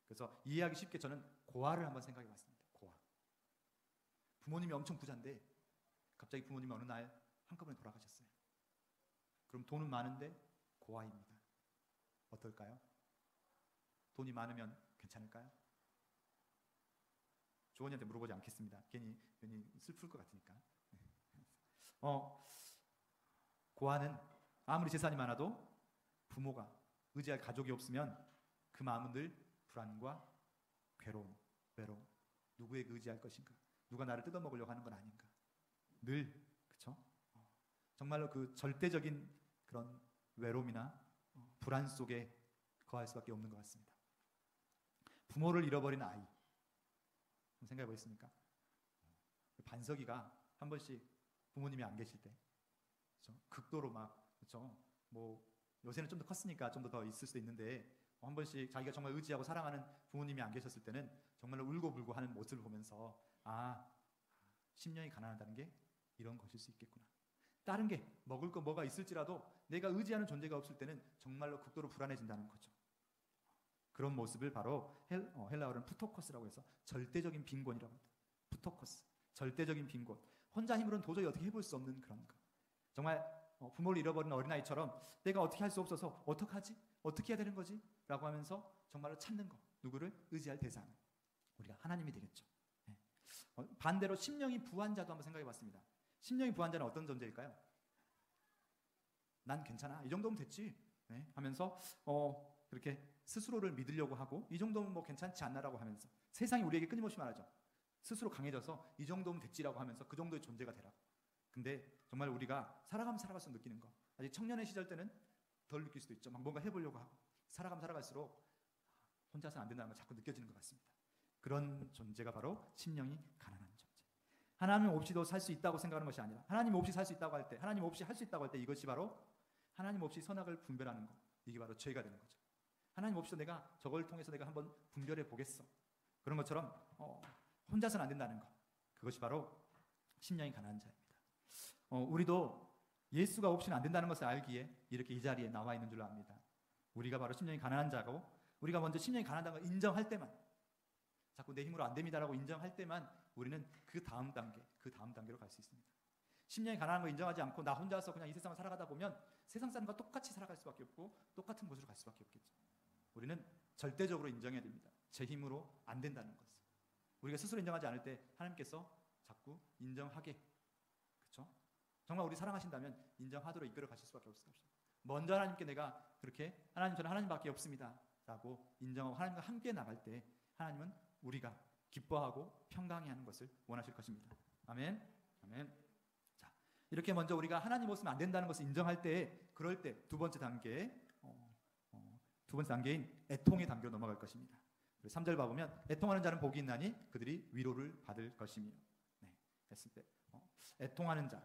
그래서 이해하기 쉽게 저는 고아를 한번 생각해 봤습니다. 고아. 부모님이 엄청 부자인데 갑자기 부모님이 어느 날 한꺼번에 돌아가셨어요. 그럼 돈은 많은데 고아입니다. 어떨까요? 돈이 많으면 괜찮을까요? 조원이한테 물어보지 않겠습니다. 괜히 슬플 것 같으니까. 고아는 아무리 재산이 많아도 부모가 의지할 가족이 없으면 그 마음은 늘 불안과 괴로움, 외로움. 누구에게 의지할 것인가? 누가 나를 뜯어먹으려고 하는 건 아닌가? 늘 그렇죠? 정말로 그 절대적인 그런 외로움이나 불안 속에 거할 수밖에 없는 것 같습니다. 부모를 잃어버린 아이 생각해 보겠습니까? 반석이가 한 번씩 부모님이 안 계실 때 그렇죠? 극도로 막 그렇죠? 뭐 요새는 좀 더 컸으니까 좀 더 있을 수도 있는데 한 번씩 자기가 정말 의지하고 사랑하는 부모님이 안 계셨을 때는 정말로 울고불고 하는 모습을 보면서 아, 심령이 가난하다는 게 이런 것일 수 있겠구나. 다른 게 먹을 거 뭐가 있을지라도 내가 의지하는 존재가 없을 때는 정말로 극도로 불안해진다는 거죠. 그런 모습을 바로 헬라어로는 푸토코스라고 해서 절대적인 빈곤이라고 합니다. 푸토코스, 절대적인 빈곤. 혼자 힘으로는 도저히 어떻게 해볼 수 없는 그런 거. 정말 부모를 잃어버린 어린아이처럼 내가 어떻게 할 수 없어서 어떡하지? 어떻게 해야 되는 거지? 라고 하면서 정말로 찾는 거. 누구를 의지할 대상. 우리가 하나님이 되겠죠. 네. 반대로 심령이 부한 자도 한번 생각해 봤습니다. 심령이 부한 자는 어떤 존재일까요? 난 괜찮아. 이 정도면 됐지. 네. 하면서 그렇게 스스로를 믿으려고 하고 이 정도면 뭐 괜찮지 않나라고 하면서 세상이 우리에게 끊임없이 말하죠. 스스로 강해져서 이 정도면 됐지라고 하면서 그 정도의 존재가 되라고. 근데 정말 우리가 살아가면 살아갈수록 느끼는 거. 아직 청년의 시절 때는 덜 느낄 수도 있죠. 막 뭔가 해보려고 하고 살아가면 살아갈수록 혼자서는 안 된다는 걸 자꾸 느껴지는 것 같습니다. 그런 존재가 바로 심령이 가난한 존재. 하나님 없이도 살 수 있다고 생각하는 것이 아니라 하나님 없이 살 수 있다고 할 때, 하나님 없이 할 수 있다고 할 때 이것이 바로 하나님 없이 선악을 분별하는 것. 이게 바로 죄가 되는 거죠. 하나님 없이도 내가 저걸 통해서 내가 한번 분별해 보겠어. 그런 것처럼 혼자서는 안 된다는 것. 그것이 바로 심령이 가난한 자입니다. 우리도 예수가 없이는 안 된다는 것을 알기에 이렇게 이 자리에 나와 있는 줄로 압니다. 우리가 바로 심령이 가난한 자고 우리가 먼저 심령이 가난하다는 걸 인정할 때만 자꾸 내 힘으로 안 됩니다라고 인정할 때만 우리는 그 다음 단계로 갈 수 있습니다. 심령이 가난한 걸 인정하지 않고 나 혼자서 그냥 이 세상을 살아가다 보면 세상 사람과 똑같이 살아갈 수밖에 없고 똑같은 곳으로 갈 수밖에 없겠죠. 우리는 절대적으로 인정해야 됩니다. 제 힘으로 안 된다는 것을. 우리가 스스로 인정하지 않을 때 하나님께서 자꾸 인정하게, 그렇죠? 정말 우리 사랑하신다면 인정하도록 이끌어 가실 수밖에 없을 것입니다. 먼저 하나님께 내가 그렇게 하나님 저는 하나님밖에 없습니다 라고 인정하고 하나님과 함께 나갈 때 하나님은 우리가 기뻐하고 평강해하는 것을 원하실 것입니다. 아멘. 아멘. 자, 이렇게 먼저 우리가 하나님 없으면 안 된다는 것을 인정할 때, 그럴 때 두 번째 단계인 애통의 단계로 넘어갈 것입니다. 3절 봐보면 애통하는 자는 복이 있나니 그들이 위로를 받을 것이며. 네, 했을 때 애통하는 자.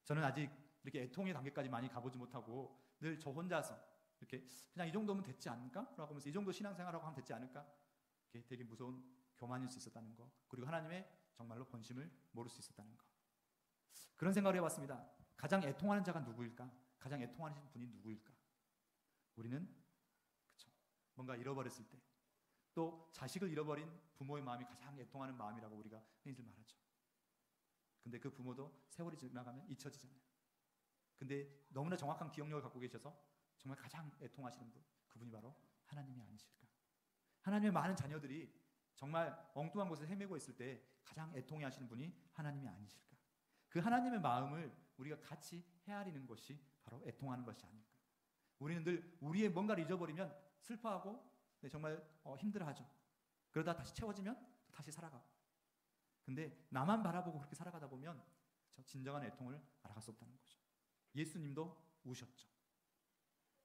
저는 아직 이렇게 애통의 단계까지 많이 가보지 못하고 늘 저 혼자서 이렇게 그냥 이 정도면 됐지 않을까? 라고 하면서 이 정도 신앙생활하고 하면 됐지 않을까? 이렇게 되게 무서운 교만일 수 있었다는 거. 그리고 하나님의 정말로 본심을 모를 수 있었다는 거. 그런 생각을 해봤습니다. 가장 애통하는 자가 누구일까? 가장 애통하는 분이 누구일까? 우리는 그쵸, 뭔가 잃어버렸을 때, 또 자식을 잃어버린 부모의 마음이 가장 애통하는 마음이라고 우리가 흔히들 말하죠. 근데 그 부모도 세월이 지나가면 잊혀지잖아요. 근데 너무나 정확한 기억력을 갖고 계셔서 정말 가장 애통하시는 분, 그분이 바로 하나님이 아니실까? 하나님의 많은 자녀들이 정말 엉뚱한 곳에 헤매고 있을 때 가장 애통해 하시는 분이 하나님이 아니실까? 그 하나님의 마음을 우리가 같이 헤아리는 것이 바로 애통하는 것이 아닐까? 우리는 늘 우리의 뭔가를 잊어버리면 슬퍼하고 정말 힘들어하죠. 그러다 다시 채워지면 다시 살아가고. 근데 나만 바라보고 그렇게 살아가다 보면 진정한 애통을 알아갈 수 없다는 거죠. 예수님도 우셨죠.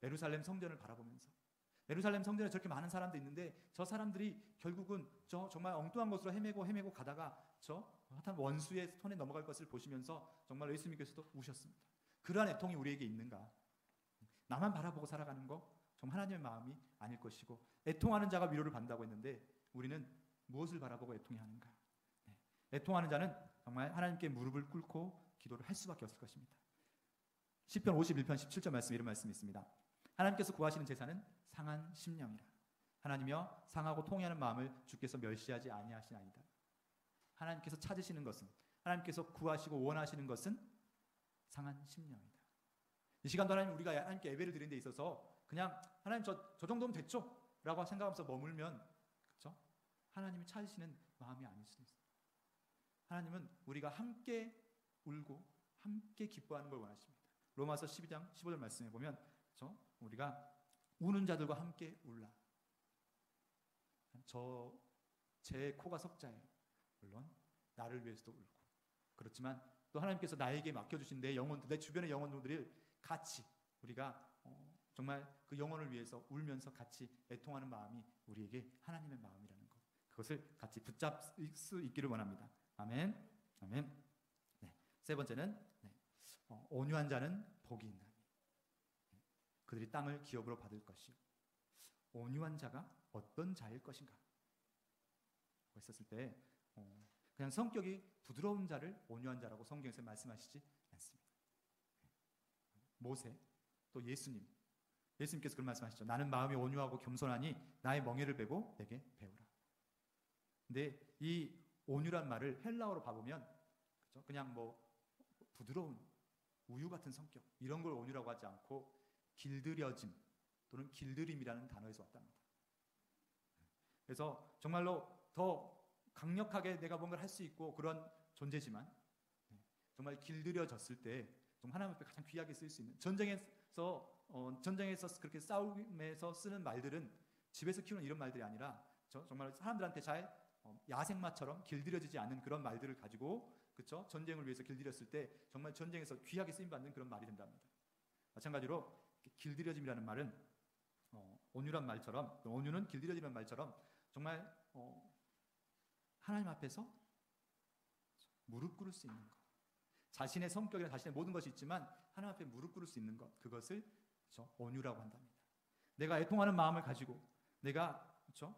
예루살렘 성전을 바라보면서. 예루살렘 성전에 저렇게 많은 사람들이 있는데 저 사람들이 결국은 정말 엉뚱한 곳으로 헤매고 가다가 한 원수의 손에 넘어갈 것을 보시면서 정말 예수님께서도 우셨습니다. 그러한 애통이 우리에게 있는가? 나만 바라보고 살아가는 거 정말 하나님의 마음이 아닐 것이고, 애통하는 자가 위로를 받는다고 했는데 우리는 무엇을 바라보고 애통해야 하는가? 네. 애통하는 자는 정말 하나님께 무릎을 꿇고 기도를 할 수밖에 없을 것입니다. 시편 51편 17절 말씀, 이런 말씀이 있습니다. 하나님께서 구하시는 제사는 상한 심령이라. 하나님이여 상하고 통회하는 마음을 주께서 멸시하지 아니하시나이다. 하나님께서 찾으시는 것은, 하나님께서 구하시고 원하시는 것은 상한 심령이다. 이 시간도 하나님, 우리가 하나님께 예배를 드리는 데 있어서 그냥 하나님 저 정도면 됐죠? 라고 생각하면서 머물면, 그렇죠? 하나님이 찾으시는 마음이 아닐 수도 있어요. 하나님은 우리가 함께 울고 함께 기뻐하는 걸 원하십니다. 로마서 12장 15절 말씀해 보면, 그렇죠? 우리가 우는 자들과 함께 울라. 제 코가 석자예요. 물론 나를 위해서도 울고, 그렇지만 또 하나님께서 나에게 맡겨주신 내 영혼들, 내 주변의 영혼들을 같이 우리가 정말 그 영혼을 위해서 울면서 같이 애통하는 마음이 우리에게 하나님의 마음이라는 것, 그것을 같이 붙잡을 수 있기를 원합니다. 아멘. 아멘. 네. 세 번째는 온유한 자는 복이 있나니. 그들이 땅을 기업으로 받을 것이요 온유한 자가 어떤 자일 것인가 했었을 때 그냥 성격이 부드러운 자를 온유한 자라고 성경에서 말씀하시지 않습니다. 모세 또 예수님께서 그런 말씀하시죠. 나는 마음이 온유하고 겸손하니 나의 멍에를 베고 내게 배우라. 근데 이 온유란 말을 헬라어로 봐보면 그렇죠? 그냥 뭐 부드러운 우유 같은 성격 이런 걸 온유라고 하지 않고 길들여짐 또는 길들임이라는 단어에서 왔답니다. 그래서 정말로 더 강력하게 내가 뭔가를 할 수 있고 그런 존재지만 정말 길들여졌을 때 정말 하나님 앞에 가장 귀하게 쓸 수 있는 전쟁에서 그렇게 싸움에서 쓰는 말들은 집에서 키우는 이런 말들이 아니라 정말 사람들한테 잘 야생마처럼 길들여지지 않는 그런 말들을 가지고 그렇죠? 전쟁을 위해서 길들였을 때 정말 전쟁에서 귀하게 쓰임 받는 그런 말이 된답니다. 마찬가지로 길들여짐이라는 말은 온유란 말처럼 온유는 길들여지는 말처럼 정말 하나님 앞에서 무릎 꿇을 수 있는 것 자신의 성격이나 자신의 모든 것이 있지만 하나님 앞에 무릎 꿇을 수 있는 것 그것을 그렇죠? 온유라고 한답니다. 내가 애통하는 마음을 가지고 내가 그렇죠?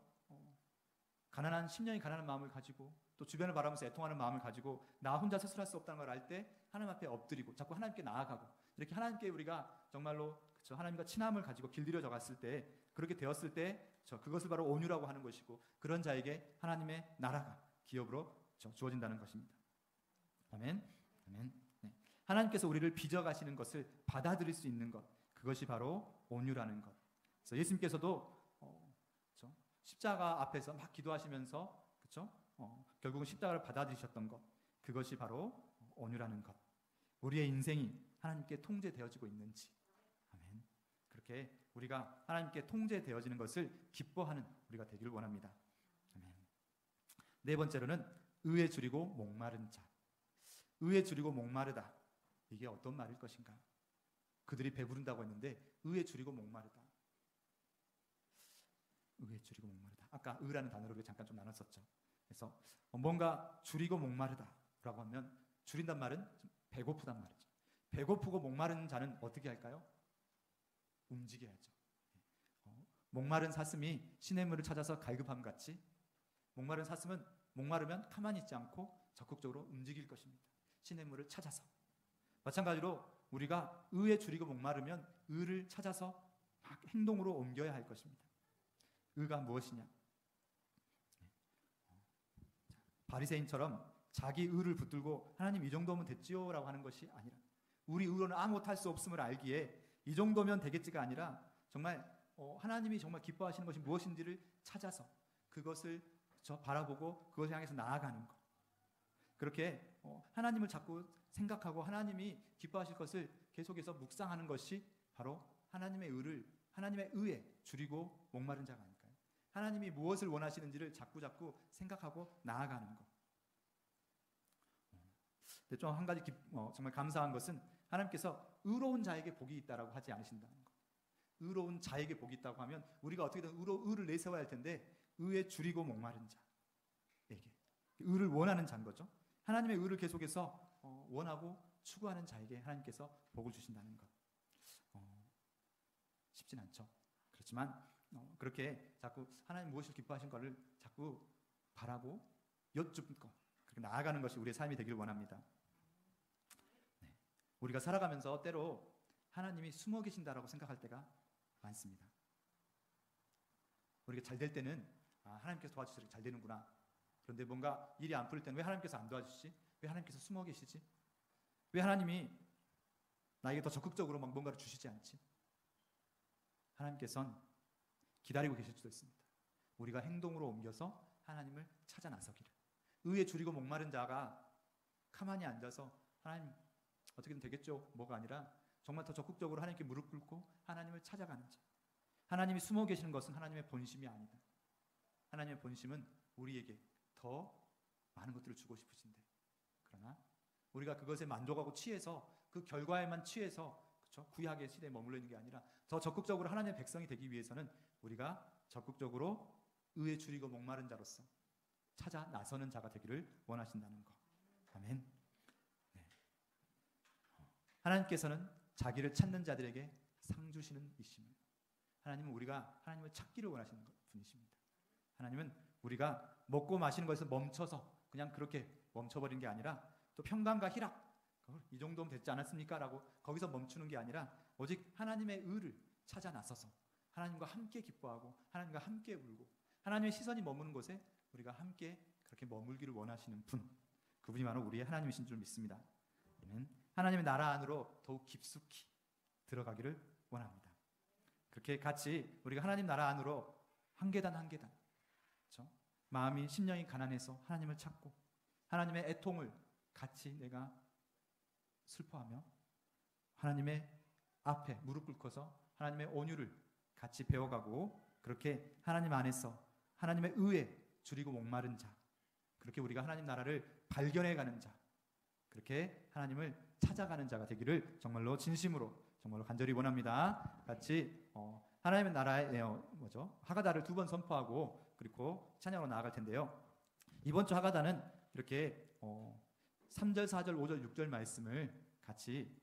가난한 10년이 가난한 마음을 가지고 또 주변을 바라보면서 애통하는 마음을 가지고 나 혼자 스스로 할 수 없다는 걸 알 때 하나님 앞에 엎드리고 자꾸 하나님께 나아가고 이렇게 하나님께 우리가 정말로 그렇죠? 하나님과 친함을 가지고 길들여져 갔을 때 그렇게 되었을 때 그것을 바로 온유라고 하는 것이고 그런 자에게 하나님의 나라가 기업으로 주어진다는 것입니다. 아멘. 아멘. 네. 하나님께서 우리를 빚어가시는 것을 받아들일 수 있는 것 그것이 바로 온유라는 것. 그래서 예수님께서도 십자가 앞에서 막 기도하시면서 그렇죠? 결국은 십자가를 받아들이셨던 것 그것이 바로 온유라는 것. 우리의 인생이 하나님께 통제되어지고 있는지 아멘. 그렇게 우리가 하나님께 통제되어지는 것을 기뻐하는 우리가 되기를 원합니다. 아멘. 네 번째로는 의에 줄이고 목마른 자. 의에 줄이고 목마르다. 이게 어떤 말일 것인가? 그들이 배부른다고 했는데 의에 줄이고 목마르다. 의에 줄이고 목마르다. 아까 의라는 단어로 우리가 잠깐 좀 나눴었죠. 그래서 뭔가 줄이고 목마르다라고 하면 줄인단 말은 배고프단 말이죠. 배고프고 목마른 자는 어떻게 할까요? 움직여야죠. 목마른 사슴이 시냇물을 찾아서 갈급함 같이 목마른 사슴은 목마르면 가만히 있지 않고 적극적으로 움직일 것입니다. 시냇물을 찾아서. 마찬가지로 우리가 의에 줄이고 목마르면 의를 찾아서 막 행동으로 옮겨야 할 것입니다. 의가 무엇이냐? 바리새인처럼 자기 의를 붙들고 하나님 이 정도면 됐지요 라고 하는 것이 아니라 우리 의로는 아무것도 할 수 없음을 알기에 이 정도면 되겠지가 아니라 정말 하나님이 정말 기뻐하시는 것이 무엇인지를 찾아서 그것을 바라보고 그것을 향해서 나아가는 것. 그렇게 하나님을 자꾸 생각하고 하나님이 기뻐하실 것을 계속해서 묵상하는 것이 바로 하나님의 의에 줄이고 목마른 자가 아닐까요? 하나님이 무엇을 원하시는지를 자꾸 생각하고 나아가는 것. 근데 좀 한 가지 정말 감사한 것은 하나님께서 의로운 자에게 복이 있다라고 하지 않으신다는 것. 의로운 자에게 복이 있다고 하면 우리가 어떻게든 의를 내세워야 할 텐데 의에 줄이고 목마른 자에게 의를 원하는 자인 거죠. 하나님의 의를 계속해서 원하고 추구하는 자에게 하나님께서 복을 주신다는 것. 쉽진 않죠. 그렇지만 그렇게 자꾸 하나님 무엇을 기뻐하신 것을 자꾸 바라고 여쭙고 그렇게 나아가는 것이 우리의 삶이 되길 원합니다. 네. 우리가 살아가면서 때로 하나님이 숨어 계신다라고 생각할 때가 많습니다. 우리가 잘 될 때는 하나님께서 도와주셔서 잘 되는구나. 그런데 뭔가 일이 안 풀릴 때는 왜 하나님께서 안 도와주시지? 왜 하나님께서 숨어 계시지? 왜 하나님이 나에게 더 적극적으로 뭔가를 주시지 않지? 하나님께서는 기다리고 계실 수도 있습니다. 우리가 행동으로 옮겨서 하나님을 찾아 나서기를. 의에 줄이고 목마른 자가 가만히 앉아서 하나님 어떻게든 되겠죠? 뭐가 아니라 정말 더 적극적으로 하나님께 무릎 꿇고 하나님을 찾아가는 자. 하나님이 숨어 계시는 것은 하나님의 본심이 아니다. 하나님의 본심은 우리에게 더 많은 것들을 주고 싶으신데 그러나 우리가 그것에 만족하고 취해서 그 결과에만 취해서 그렇죠? 구약의 시대에 머물러 있는 게 아니라 더 적극적으로 하나님의 백성이 되기 위해서는 우리가 적극적으로 의에 줄이고 목마른 자로서 찾아 나서는 자가 되기를 원하신다는 것. 아멘. 네. 하나님께서는 자기를 찾는 자들에게 상 주시는 이심을. 하나님은 우리가 하나님을 찾기를 원하시는 분이십니다. 하나님은 우리가 먹고 마시는 것에서 멈춰서 그냥 그렇게 멈춰버리는 게 아니라 또 평강과 희락 이 정도면 됐지 않았습니까? 라고 거기서 멈추는 게 아니라 오직 하나님의 의를 찾아 나서서 하나님과 함께 기뻐하고 하나님과 함께 울고 하나님의 시선이 머무는 곳에 우리가 함께 그렇게 머물기를 원하시는 분, 그분이 바로 우리의 하나님이신 줄 믿습니다. 하나님의 나라 안으로 더욱 깊숙이 들어가기를 원합니다. 그렇게 같이 우리가 하나님 나라 안으로 한 계단 한 계단, 그렇죠? 마음이 심령이 가난해서 하나님을 찾고 하나님의 애통을 같이 내가 슬퍼하며 하나님의 앞에 무릎 꿇고서 하나님의 온유를 같이 배워가고 그렇게 하나님 안에서 하나님의 의에 줄이고 목마른 자, 그렇게 우리가 하나님 나라를 발견해가는 자, 그렇게 하나님을 찾아가는 자가 되기를 정말로 진심으로 정말로 간절히 원합니다. 같이 하나님의 나라의 하가다를 2번 선포하고 그리고 찬양으로 나아갈 텐데요. 이번 주 하가다는 이렇게 3절, 4절, 5절, 6절 말씀을 같이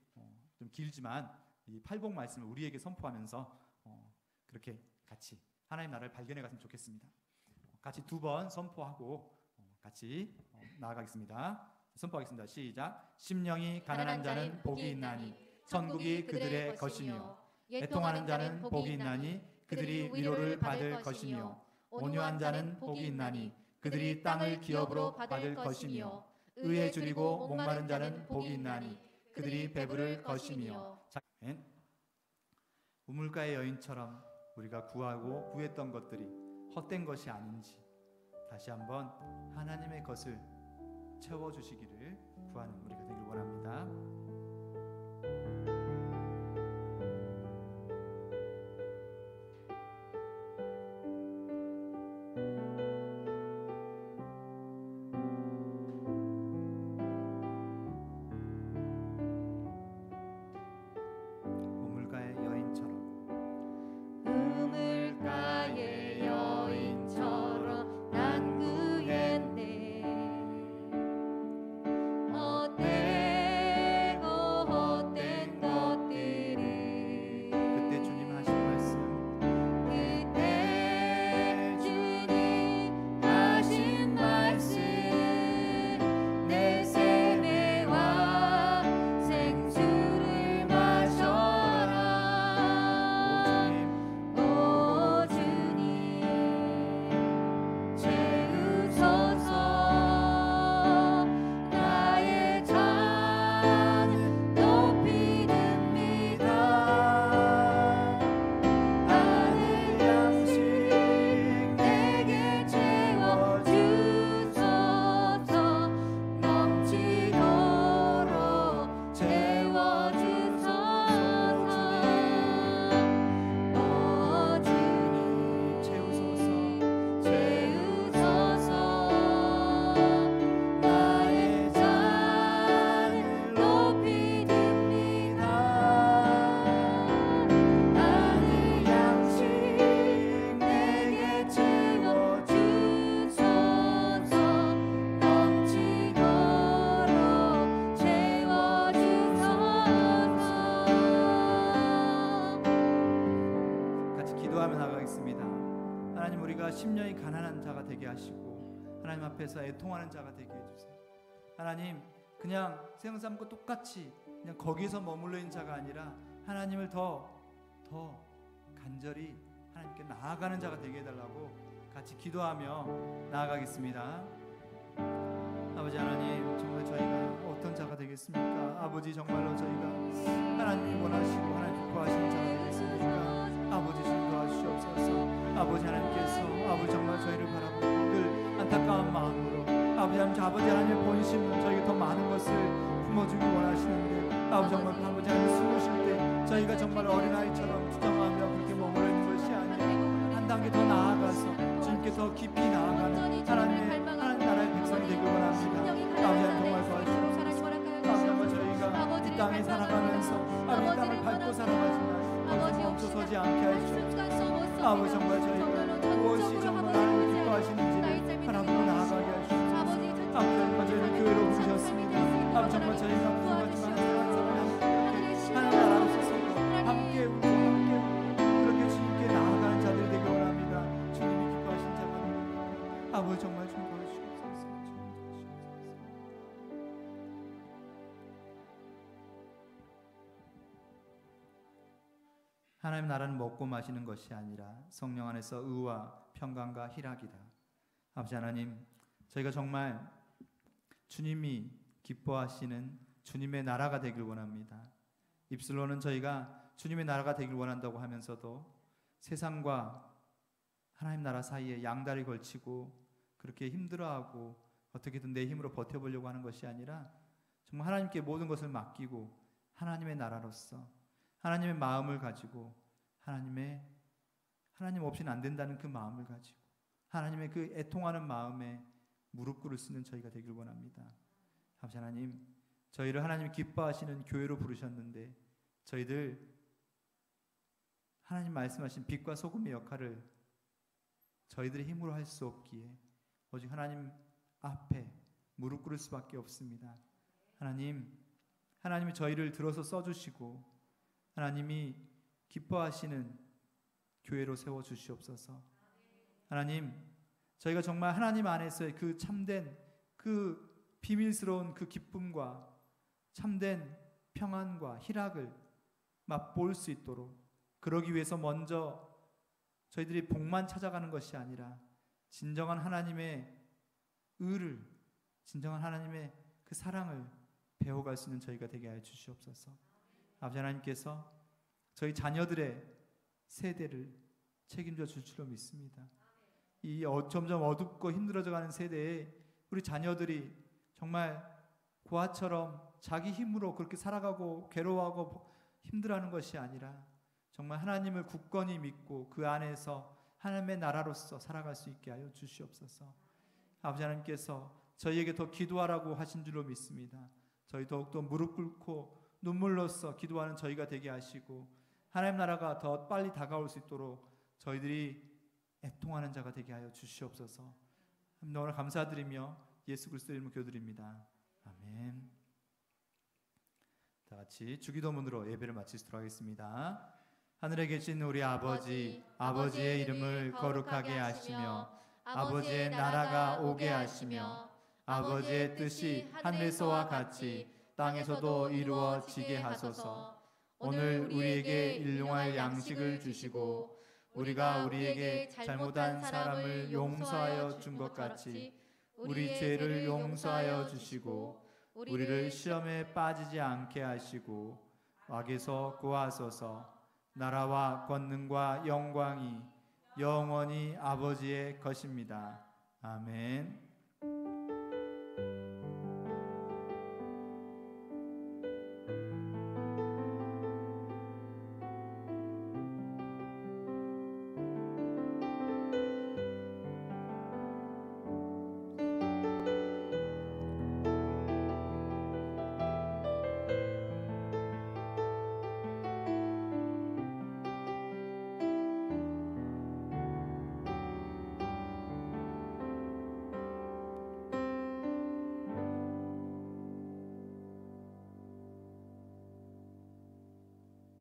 좀 길지만 이 팔복 말씀을 우리에게 선포하면서 그렇게 같이 하나님 나라를 발견해 갔으면 좋겠습니다. 같이 2번 선포하고 같이 나아가겠습니다. 선포하겠습니다. 시작. 심령이 가난한 자는 복이 있나니 천국이 그들의 것이며 애통하는 자는 복이 있나니 그들이 위로를 받을 것이며 온유한 자는 복이 있나니 그들이 땅을 기업으로 받을 것이며 의에 줄이고 목마른 자는 복이 있나니 그들이 배부를 것이며. 우물가의 여인처럼 우리가 구하고 구했던 것들이 헛된 것이 아닌지 다시 한번 하나님의 것을 채워주시기를 구하는 우리가 되길 원합니다. 심령이 가난한 자가 되게 하시고 하나님 앞에서 애통하는 자가 되게 해주세요. 하나님, 그냥 세상 사람과 똑같이 그냥 거기서 머물러 있는 자가 아니라 하나님을 더 간절히 하나님께 나아가는 자가 되게 해달라고 같이 기도하며 나아가겠습니다. 아버지 하나님, 정말 저희가 어떤 자가 되겠습니까? 아버지, 정말로 저희가 하나님이 원하시고 하나님 기뻐하시는 자가 되겠습니까? 아버지, 좀 도와주시옵소서. 아버지 하나님께서 아버지 정말 저희를 바라보고 늘 안타까운 마음으로 아버지 하나님의 본심은 저희가 더 많은 것을 품어주기 원하시는데 아버지 정말 아버지 하나님 숨으실 때 저희가 정말 어린아이처럼 투정하며 그렇게 머물러 있는 것이 아니라 한 단계 더 나아가서 주님께 더 깊이 나아가는 하나님 나라의 백성이 되길 원합니다. 아버지 하나님 정말 도와주시옵소서. 아버지 정말 저희가 이 땅에 살아가면서 아버지 이 땅을 밟고 살아가지만 아버지 멈춰서지 않게 하시옵소서. 아버지 정말 저희가 무엇이 정말 하나님 기뻐하시는지를 바라보고 나아가게 하시옵소서. 아버지 정말 저희를 교회로 부르셨습니다. 아버지 정말 저희가 부족하지만 하나님 나라로서 함께 울고 아버지 정말 좀 도와주시옵소서. 하나님 나라는 먹고 마시는 것이 아니라 성령 안에서 의와 평강과 희락이다. 아버지 하나님, 저희가 정말 주님이 기뻐하시는 주님의 나라가 되길 원합니다. 입술로는 저희가 주님의 나라가 되길 원한다고 하면서도 세상과 하나님 나라 사이에 양다리 걸치고 그렇게 힘들어하고 어떻게든 내 힘으로 버텨보려고 하는 것이 아니라 정말 하나님께 모든 것을 맡기고 하나님의 나라로서 하나님의 마음을 가지고 하나님 없이는 안 된다는 그 마음을 가지고 하나님의 그 애통하는 마음에 무릎 꿇을 수 있는 저희가 되길 원합니다. 아버지 하나님, 저희를 하나님 기뻐하시는 교회로 부르셨는데 저희들 하나님 말씀하신 빛과 소금의 역할을 저희들의 힘으로 할 수 없기에 오직 하나님 앞에 무릎 꿇을 수밖에 없습니다. 하나님이 저희를 들어서 써주시고 하나님이 기뻐하시는 교회로 세워주시옵소서. 하나님, 저희가 정말 하나님 안에서의 그 참된 그 비밀스러운 그 기쁨과 참된 평안과 희락을 맛볼 수 있도록, 그러기 위해서 먼저 저희들이 복만 찾아가는 것이 아니라 진정한 하나님의 의를, 진정한 하나님의 그 사랑을 배워갈 수 있는 저희가 되게 하여 주시옵소서. 아버지 하나님께서 저희 자녀들의 세대를 책임져 줄 줄로 믿습니다. 이 점점 어둡고 힘들어져가는 세대에 우리 자녀들이 정말 고아처럼 자기 힘으로 그렇게 살아가고 괴로워하고 힘들어하는 것이 아니라 정말 하나님을 굳건히 믿고 그 안에서 하나님의 나라로서 살아갈 수 있게 하여 주시옵소서. 아버지 하나님께서 저희에게 더 기도하라고 하신 줄로 믿습니다. 저희 더욱더 무릎 꿇고 눈물로써 기도하는 저희가 되게 하시고 하나님 나라가 더 빨리 다가올 수 있도록 저희들이 애통하는 자가 되게 하여 주시옵소서. 오늘 감사드리며 예수 그리스도의 이름으로 기도드립니다. 아멘. 다 같이 주기도문으로 예배를 마치도록 하겠습니다. 하늘에 계신 우리 아버지, 아버지의 이름을 거룩하게 하시며 아버지의 나라가 오게 하시며 아버지의 뜻이 하늘에서와 같이 땅에서도 이루어지게 하소서. 오늘 우리에게 일용할 양식을 주시고 우리가 우리에게 잘못한 사람을 용서하여 준 것 같이 우리 죄를 용서하여 주시고 우리를 시험에 빠지지 않게 하시고 악에서 구하소서. 나라와 권능과 영광이 영원히 아버지의 것입니다. 아멘.